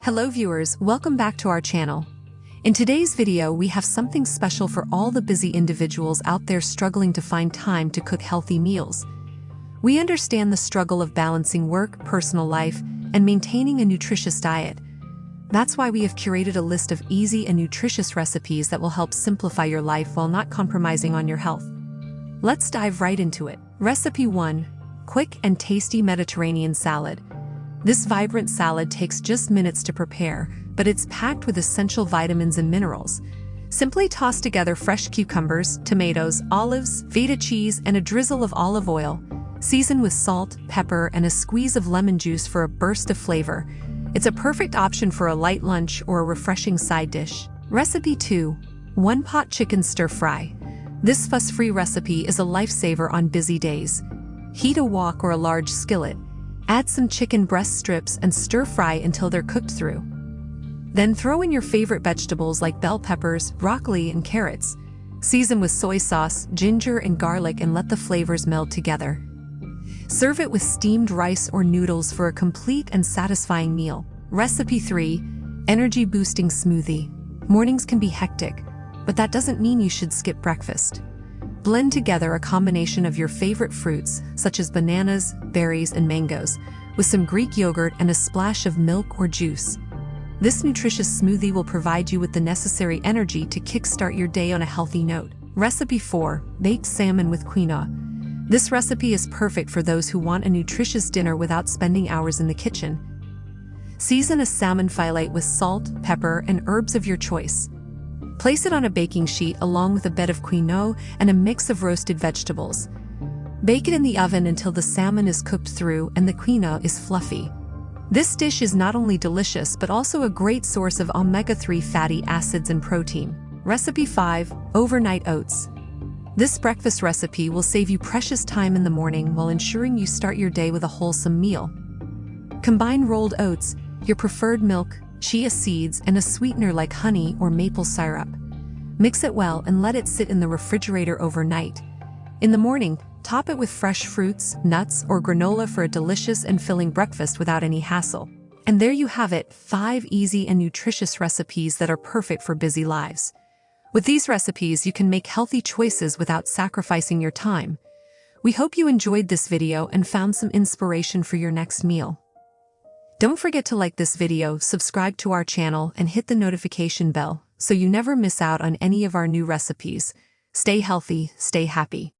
Hello viewers, welcome back to our channel. In today's video we have something special for all the busy individuals out there struggling to find time to cook healthy meals. We understand the struggle of balancing work, personal life, and maintaining a nutritious diet. That's why we have curated a list of easy and nutritious recipes that will help simplify your life while not compromising on your health. Let's dive right into it. Recipe 1. Quick and tasty Mediterranean salad. This vibrant salad takes just minutes to prepare, but it's packed with essential vitamins and minerals. Simply toss together fresh cucumbers, tomatoes, olives, feta cheese, and a drizzle of olive oil. Season with salt, pepper, and a squeeze of lemon juice for a burst of flavor. It's a perfect option for a light lunch or a refreshing side dish. Recipe 2. One-pot chicken stir-fry. This fuss-free recipe is a lifesaver on busy days. Heat a wok or a large skillet. Add some chicken breast strips and stir-fry until they're cooked through. Then throw in your favorite vegetables like bell peppers, broccoli, and carrots. Season with soy sauce, ginger, and garlic and let the flavors meld together. Serve it with steamed rice or noodles for a complete and satisfying meal. Recipe 3. Energy-Boosting Smoothie. Mornings can be hectic, but that doesn't mean you should skip breakfast. Blend together a combination of your favorite fruits, such as bananas, berries, and mangoes, with some Greek yogurt and a splash of milk or juice. This nutritious smoothie will provide you with the necessary energy to kickstart your day on a healthy note. Recipe 4. Baked Salmon with Quinoa. This recipe is perfect for those who want a nutritious dinner without spending hours in the kitchen. Season a salmon fillet with salt, pepper, and herbs of your choice. Place it on a baking sheet along with a bed of quinoa and a mix of roasted vegetables. Bake it in the oven until the salmon is cooked through and the quinoa is fluffy. This dish is not only delicious but also a great source of omega-3 fatty acids and protein. Recipe 5. Overnight Oats. This breakfast recipe will save you precious time in the morning while ensuring you start your day with a wholesome meal. Combine rolled oats, your preferred milk, chia seeds, and a sweetener like honey or maple syrup. Mix it well and let it sit in the refrigerator overnight. In the morning, top it with fresh fruits, nuts, or granola for a delicious and filling breakfast without any hassle. And there you have it, 5 easy and nutritious recipes that are perfect for busy lives. With these recipes, you can make healthy choices without sacrificing your time. We hope you enjoyed this video and found some inspiration for your next meal. Don't forget to like this video, subscribe to our channel, and hit the notification bell so you never miss out on any of our new recipes. Stay healthy, stay happy.